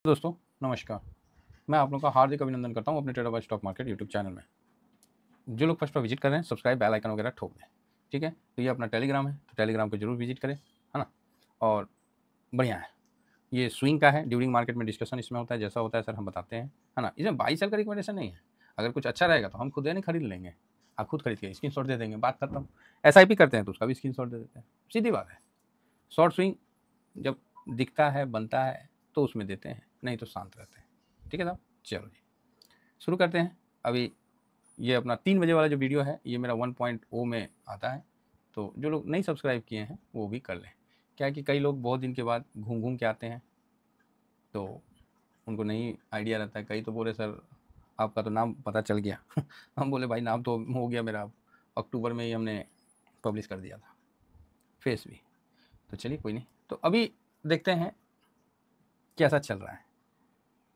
दोस्तों नमस्कार। मैं आप लोगों का हार्दिक अभिनंदन करता हूँ अपने trader by stock market YouTube channel में। जो लोग फर्स्ट पर विजिट कर रहे हैं सब्सक्राइब बेल आइकन वगैरह ठोक दें, ठीक है। तो ये अपना टेलीग्राम है, तो टेलीग्राम को जरूर विजिट करें, है ना। और बढ़िया है, ये स्विंग का है, ड्यूरिंग मार्केट में डिस्कशन इसमें होता है, जैसा होता है सर हम बताते हैं, है ना। इसमें बाई सेल का रिकमेंडेशन नहीं है। अगर कुछ अच्छा रहेगा तो हम खुद नहीं खरीद लेंगे, आप खुद खरीद के स्क्रीन शॉट दे देंगे, बात खत्म। SIP करते हैं तो उसका भी स्क्रीन शॉट दे देते हैं, सीधी बात है। शॉर्ट स्विंग जब दिखता है बनता है तो उसमें देते हैं, नहीं तो शांत रहते हैं, ठीक है साहब। चलो जी शुरू करते हैं। अभी ये अपना 3 बजे वाला जो वीडियो है ये मेरा 1.0 में आता है, तो जो लोग नहीं सब्सक्राइब किए हैं वो भी कर लें। क्या है कि कई लोग बहुत दिन के बाद घूम घूम के आते हैं तो उनको नहीं आइडिया रहता है। कई तो बोले सर आपका तो नाम पता चल गया हम बोले भाई नाम तो हो गया मेरा, अक्टूबर में ही हमने पब्लिश कर दिया था फेस भी। तो चलिए कोई नहीं, तो अभी देखते हैं कैसा चल रहा है।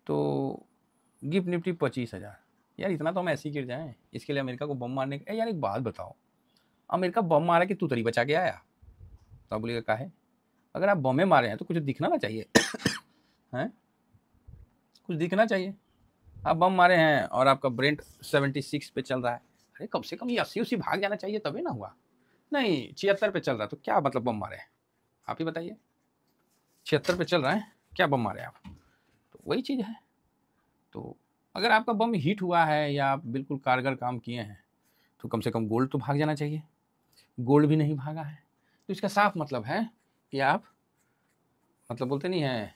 तो गिफ्ट निफ्टी 25,000। यार इतना तो हम ऐसे ही गिर जाएं, इसके लिए अमेरिका को बम मारने का। यार एक बात बताओ, अमेरिका बम मारा कि तू तरी बचा के आया? तो आप बोलिएगा काहे? अगर आप बमे मारे हैं तो कुछ दिखना ना चाहिए हैं, कुछ दिखना चाहिए। आप बम मारे हैं और आपका ब्रेंट 76 पे चल रहा है, अरे कम से कम ये 80 भाग जाना चाहिए तभी ना हुआ। नहीं 76 पे चल रहा है तो क्या मतलब बम मारे हैं? आप ही बताइए, 76 पे चल रहा है क्या बम मारे आप? तो वही चीज़ है। तो अगर आपका बम हिट हुआ है या आप बिल्कुल कारगर काम किए हैं तो कम से कम गोल्ड तो भाग जाना चाहिए। गोल्ड भी नहीं भागा है, तो इसका साफ मतलब है कि आप मतलब बोलते नहीं हैं,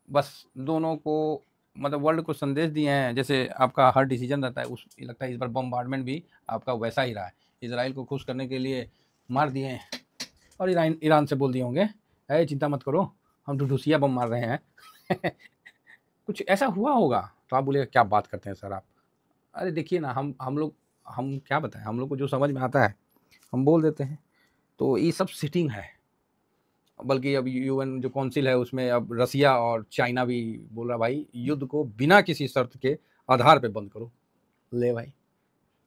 बस दोनों को मतलब वर्ल्ड को संदेश दिए हैं। जैसे आपका हर डिसीजन रहता है, उस लगता है इस बार बम्बार्डमेंट भी आपका वैसा ही रहा है। इसराइल को खुश करने के लिए मार दिए हैं और ईरान से बोल दिए होंगे अरे चिंता मत करो हम ढुढुसिया बम मार रहे हैं कुछ ऐसा हुआ होगा। तो आप बोलिएगा क्या बात करते हैं सर आप? अरे देखिए ना, हम लोग हम क्या बताएं, हम लोग को जो समझ में आता है हम बोल देते हैं। तो ये सब सिटिंग है। बल्कि अब UN जो काउंसिल है उसमें अब रसिया और चाइना भी बोल रहा भाई युद्ध को बिना किसी शर्त के आधार पे बंद करो। ले भाई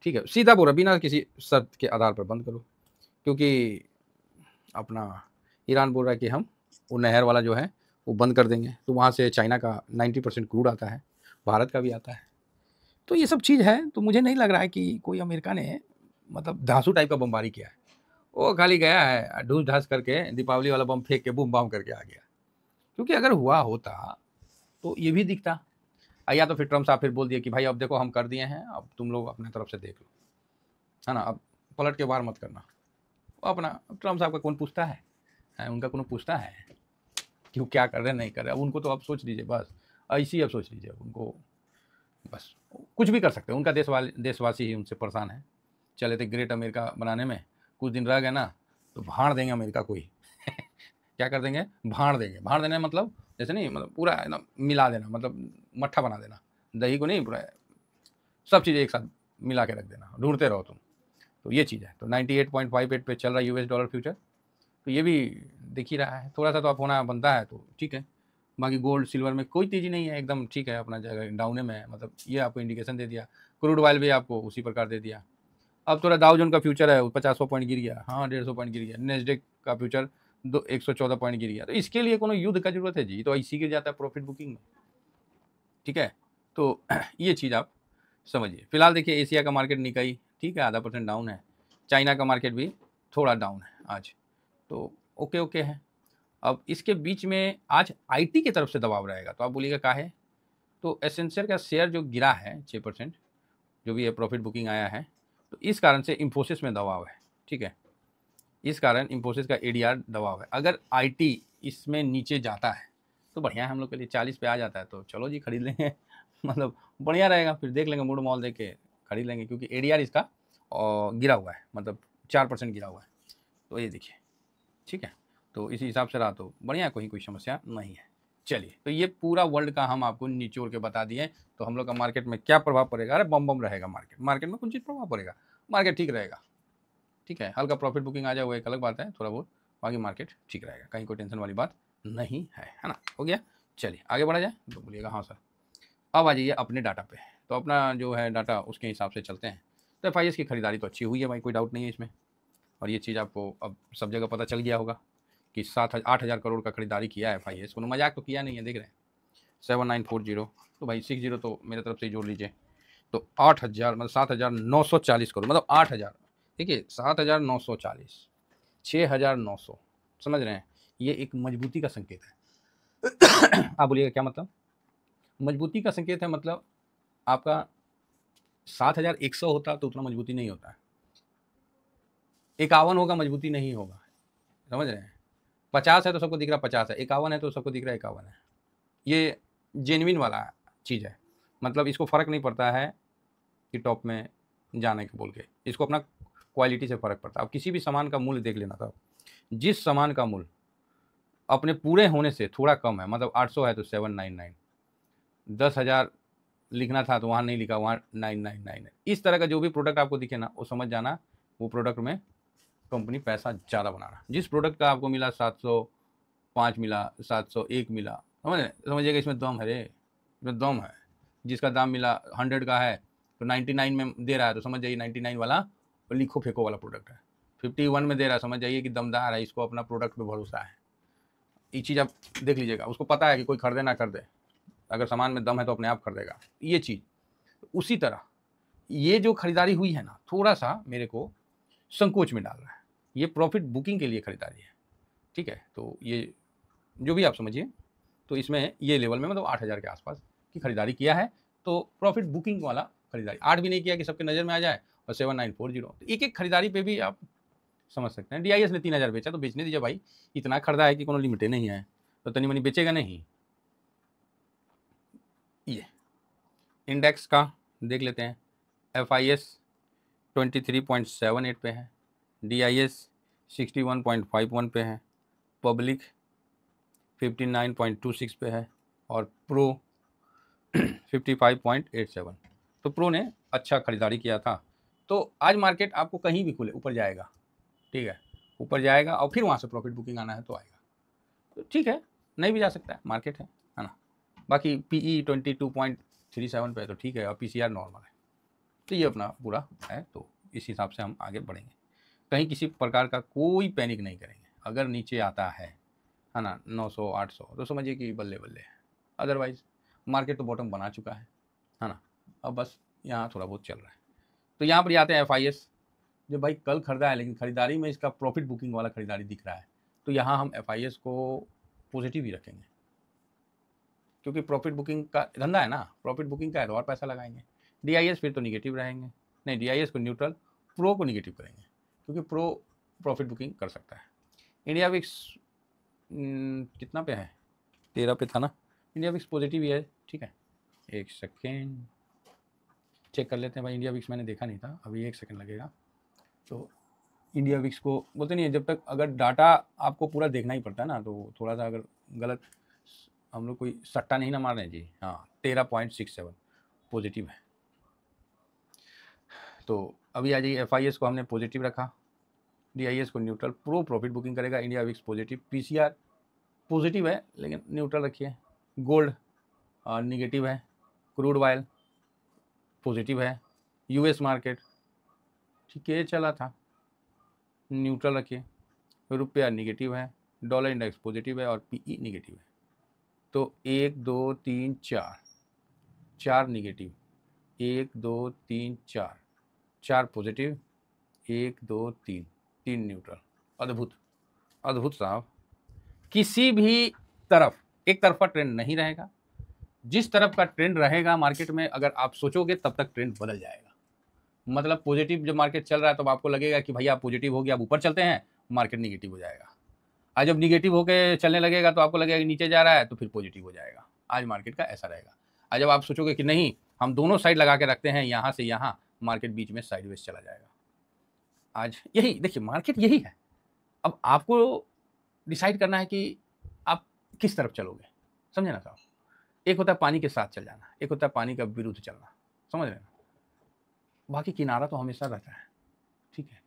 ठीक है, सीधा बोल रहा बिना किसी शर्त के आधार पर बंद करो। क्योंकि अपना ईरान बोल रहा है कि हम वो नहर वाला जो है वो बंद कर देंगे, तो वहाँ से चाइना का 90% क्रूड आता है, भारत का भी आता है। तो ये सब चीज़ है, तो मुझे नहीं लग रहा है कि कोई अमेरिका ने मतलब धांसू टाइप का बमबारी किया है। वो खाली गया है ढूस ढास करके दीपावली वाला बम फेंक के बूम बाम करके आ गया। क्योंकि अगर हुआ होता तो ये भी दिखता, या तो फिर ट्रम्प साहब फिर बोल दिया कि भाई अब देखो हम कर दिए हैं, अब तुम लोग अपने तरफ से देख लो, है ना, अब पलट के वार मत करना। अपना ट्रम्प साहब का कौन पूछता है, उनका कौन पूछता है कि वो क्या कर रहे हैं नहीं कर रहे। अब उनको तो अब सोच लीजिए, बस ऐसी अब सोच लीजिए उनको, बस कुछ भी कर सकते हैं। उनका देशवासी ही उनसे परेशान है। चले थे ग्रेट अमेरिका बनाने में, कुछ दिन रह गए ना तो भाड़ देंगे अमेरिका को ही क्या कर देंगे? भाड़ देंगे। भाड़ देने मतलब जैसे नहीं, मतलब पूरा एकदम मिला देना, मतलब मट्ठा बना देना, दही को नहीं, पूरा सब चीज़ एक साथ मिला के रख देना, ढूंढते रहो तुम। तो ये चीज़ है। तो 98.58 पे चल रहा है US डॉलर फ्यूचर। तो ये भी दिख ही रहा है, थोड़ा सा तो आप होना बनता है तो ठीक है। बाकी गोल्ड सिल्वर में कोई तेज़ी नहीं है, एकदम ठीक है, अपना जगह डाउन में है। मतलब ये आपको इंडिकेशन दे दिया। क्रूड ऑयल भी आपको उसी प्रकार दे दिया। अब थोड़ा डाउ जोन का फ्यूचर है 50 पॉइंट गिर गया, हाँ 150 पॉइंट गिर गया। नेस्डेक का फ्यूचर 114 पॉइंट गिर गया। तो इसके लिए कोनो युद्ध का जरूरत है जी? तो इसी गिर जाता है प्रॉफिट बुकिंग में, ठीक है। तो ये चीज़ आप समझिए। फिलहाल देखिए एशिया का मार्केट निकाई ठीक है, आधा % डाउन है। चाइना का मार्केट भी थोड़ा डाउन है आज, तो ओके ओके है। अब इसके बीच में आज IT की तरफ से दबाव रहेगा, तो आप बोलिएगा काहे? तो एसेंशियल का शेयर जो गिरा है 6%, जो भी है प्रॉफिट बुकिंग आया है, तो इस कारण से इन्फोसिस में दबाव है, ठीक है। इस कारण इन्फोसिस का ADR दबाव है। अगर IT इसमें नीचे जाता है तो बढ़िया है हम लोग के लिए, 40 पे आ जाता है तो चलो जी खरीद लेंगे मतलब बढ़िया रहेगा, फिर देख लेंगे मूड मॉल देख के खरीद लेंगे। क्योंकि ADR इसका गिरा हुआ है, मतलब 4% गिरा हुआ है। तो ये देखिए ठीक है, तो इसी हिसाब से रहा तो बढ़िया, कोई समस्या नहीं है। चलिए, तो ये पूरा वर्ल्ड का हम आपको निचोड़ के बता दिए। तो हम लोग का मार्केट में क्या प्रभाव पड़ेगा? अरे बम बम रहेगा मार्केट में कौन चीज़ प्रभाव पड़ेगा? मार्केट ठीक रहेगा, ठीक है। हल्का प्रॉफिट बुकिंग आ जाए वो एक अलग बात है, थोड़ा बहुत, बाकी मार्केट ठीक रहेगा, कहीं कोई टेंशन वाली बात नहीं है ना। हो गया, चलिए आगे बढ़ा जाए। तो बोलिएगा हाँ सर। अब आ जाइए अपने डाटा पे। तो अपना जो है डाटा उसके हिसाब से चलते हैं। तो FIS की खरीदारी तो अच्छी हुई है भाई, कोई डाउट नहीं है इसमें। और ये चीज़ आपको अब सब जगह पता चल गया होगा कि 8,000 करोड़ का खरीदारी किया है FIS। कोनो मजाक तो किया नहीं है, देख रहे हैं। 7940, तो भाई 60 तो मेरे तरफ से जोड़ लीजिए, तो 8000 मतलब 7940 करोड़, मतलब 8000, देखिए 7940, 6900, समझ रहे हैं, ये एक मजबूती का संकेत है। आप बोलिएगा क्या मतलब? मजबूती का संकेत है मतलब आपका 7100 होता तो उतना मजबूती नहीं होता है, 51 होगा मजबूती नहीं होगा, समझ रहे हैं। 50 है तो सबको दिख रहा 50 है, 51 है तो सबको दिख रहा 51 है, ये जेन्युइन वाला चीज़ है, मतलब इसको फ़र्क नहीं पड़ता है कि टॉप में जाने के बोल के, इसको अपना क्वालिटी से फ़र्क पड़ता है। अब किसी भी सामान का मूल्य देख लेना था, जिस सामान का मूल्य अपने पूरे होने से थोड़ा कम है, मतलब 800 है तो 799, 10,000 लिखना था तो वहाँ नहीं लिखा, वहाँ 999 है। इस तरह का जो भी प्रोडक्ट आपको दिखे ना, वो समझ जाना वो प्रोडक्ट में कंपनी पैसा ज़्यादा बना रहा है। जिस प्रोडक्ट का आपको मिला 705 मिला, 701 मिला, समझिएगा इसमें दम है रे, इसमें दम है। जिसका दाम मिला 100 का है तो 99 में दे रहा है, तो समझ जाइए 99 वाला लिखो फेंको वाला प्रोडक्ट है। 51 में दे रहा है, समझ जाइए कि दमदार है, इसको अपना प्रोडक्ट पे भरोसा है। ये चीज़ आप देख लीजिएगा, उसको पता है कि कोई खरीदे ना खरीदे, अगर सामान में दम है तो अपने आप खरीदेगा, ये चीज़। उसी तरह ये जो खरीदारी हुई है ना, थोड़ा सा मेरे को संकोच में डाल रहा है, ये प्रॉफिट बुकिंग के लिए खरीदारी है, ठीक है। तो ये जो भी आप समझिए, तो इसमें ये लेवल में मतलब 8000 के आसपास की खरीदारी किया है, तो प्रॉफिट बुकिंग वाला खरीदारी। 8 भी नहीं किया कि सबके नज़र में आ जाए, और 7940, तो एक एक खरीदारी पे भी आप समझ सकते हैं। DIS ने 3000 बेचा तो बेचने दीजिए भाई, इतना खरीदा है कि कोनो लिमिटे नहीं है, तो तनी मनी बेचेगा नहीं। ये इंडेक्स का देख लेते हैं, FIS 23.78 पे है, DIS 61.51 पे है, पब्लिक 59.26 पे है, और प्रो 55.87। तो प्रो ने अच्छा खरीदारी किया था, तो आज मार्केट आपको कहीं भी खुले ऊपर जाएगा, ठीक है, ऊपर जाएगा और फिर वहाँ से प्रॉफिट बुकिंग आना है तो आएगा, तो ठीक है, नहीं भी जा सकता है, मार्केट है ना। बाकी PE 22.37 पे है तो ठीक है, और PCR नॉर्मल है, तो ये अपना पूरा है, तो इस हिसाब से हम आगे बढ़ेंगे। कहीं किसी प्रकार का कोई पैनिक नहीं करेंगे, अगर नीचे आता है ना 900 800 तो समझिए कि बल्ले बल्ले है, अदरवाइज मार्केट तो बॉटम बना चुका है ना, अब बस यहाँ थोड़ा बहुत चल रहा है। तो यहाँ पर आते हैं FIS, जो भाई कल खरीदा है लेकिन खरीदारी में इसका प्रॉफिट बुकिंग वाला खरीदारी दिख रहा है, तो यहाँ हम FIS को पॉजिटिव ही रखेंगे, क्योंकि प्रॉफिट बुकिंग का धंधा है ना, प्रॉफिट बुकिंग का है तो और पैसा लगाएंगे। DIS फिर तो निगेटिव रहेंगे, नहीं DIS को न्यूट्रल, प्रो को निगेटिव करेंगे, क्योंकि प्रो प्रॉफिट बुकिंग कर सकता है। इंडिया विक्स कितना पे है, 13 पे था ना, इंडिया विक्स पॉजिटिव ही है, ठीक है। एक सेकेंड चेक कर लेते हैं भाई, इंडिया विक्स मैंने देखा नहीं था, अभी एक सेकेंड लगेगा। तो इंडिया विक्स को बोलते नहीं है, जब तक अगर डाटा आपको पूरा देखना ही पड़ता है ना, तो थोड़ा सा अगर गलत हम लोग कोई सट्टा नहीं ना मार रहे हैं जी, हाँ 13.67 पॉजिटिव है। तो अभी आ जाइए, FIS को हमने पॉजिटिव रखा, DIS को न्यूट्रल, प्रो प्रॉफिट बुकिंग करेगा, India VIX positive, PCR positive है लेकिन न्यूट्रल रखिए, गोल्ड निगेटिव है, क्रूड ऑयल पॉजिटिव है, US मार्केट ठीक है चला था, न्यूट्रल रखिए, रुपया निगेटिव है, डॉलर इंडेक्स पॉजिटिव है, और PE निगेटिव है। तो 1 2 3 4 निगेटिव, 1 2 3 4 पॉजिटिव, 1 2 3 न्यूट्रल। अद्भुत अद्भुत साहब, किसी भी तरफ एक तरफा ट्रेंड नहीं रहेगा, जिस तरफ का ट्रेंड रहेगा मार्केट में अगर आप सोचोगे तब तक ट्रेंड बदल जाएगा। मतलब पॉजिटिव जब मार्केट चल रहा है तो आपको लगेगा कि भैया पॉजिटिव हो गया, अब ऊपर चलते हैं, मार्केट निगेटिव हो जाएगा। आज जब निगेटिव होकर चलने लगेगा तो आपको लगेगा कि नीचे जा रहा है, तो फिर पॉजिटिव हो जाएगा। आज मार्केट का ऐसा रहेगा। आज जब आप सोचोगे कि नहीं हम दोनों साइड लगा के रखते हैं, यहाँ से यहाँ, मार्केट बीच में साइडवेज चला जाएगा। आज यही देखिए, मार्केट यही है। अब आपको डिसाइड करना है कि आप किस तरफ चलोगे, समझे ना साहब। एक होता है पानी के साथ चल जाना, एक होता है पानी का विरुद्ध चलना, समझ रहे हैं ना। बाकी किनारा तो हमेशा रहता है, ठीक है।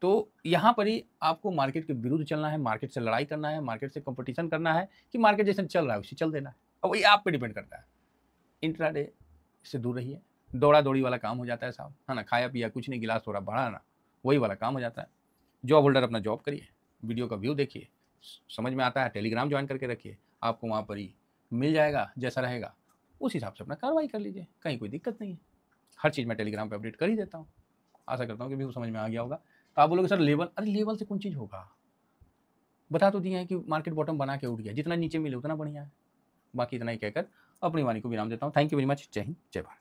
तो यहाँ पर ही आपको मार्केट के विरुद्ध चलना है, मार्केट से लड़ाई करना है, मार्केट से कंपटीशन करना है, कि मार्केट जैसे चल रहा है उसी चल देना है। अब वही आप पे डिपेंड करता है। इंट्राडे से दूर रहिए, दौड़ा दौड़ी वाला काम हो जाता है साहब, है ना, खाया पिया कुछ नहीं, गिलास थोड़ा बढ़ाना, वही वाला काम हो जाता है। जॉब होल्डर अपना जॉब करिए, वीडियो का व्यू देखिए, समझ में आता है, टेलीग्राम ज्वाइन करके रखिए, आपको वहाँ पर ही मिल जाएगा, जैसा रहेगा उस हिसाब से अपना कार्रवाई कर लीजिए, कहीं कोई दिक्कत नहीं है। हर चीज़ मैं टेलीग्राम पे अपडेट कर ही देता हूँ। आशा करता हूँ कि भी समझ में आ गया होगा। तो आप बोलोगे सर लेवल, अरे लेवल से कौन चीज़ होगा, बता तो दिया है कि मार्केट बॉटम बना के उठ गया, जितना नीचे मिले उतना बढ़िया है। बाकी इतना ही कहकर अपनी वाणी को विराम देता हूँ। Thank you very much. जय हिंद, जय भारत।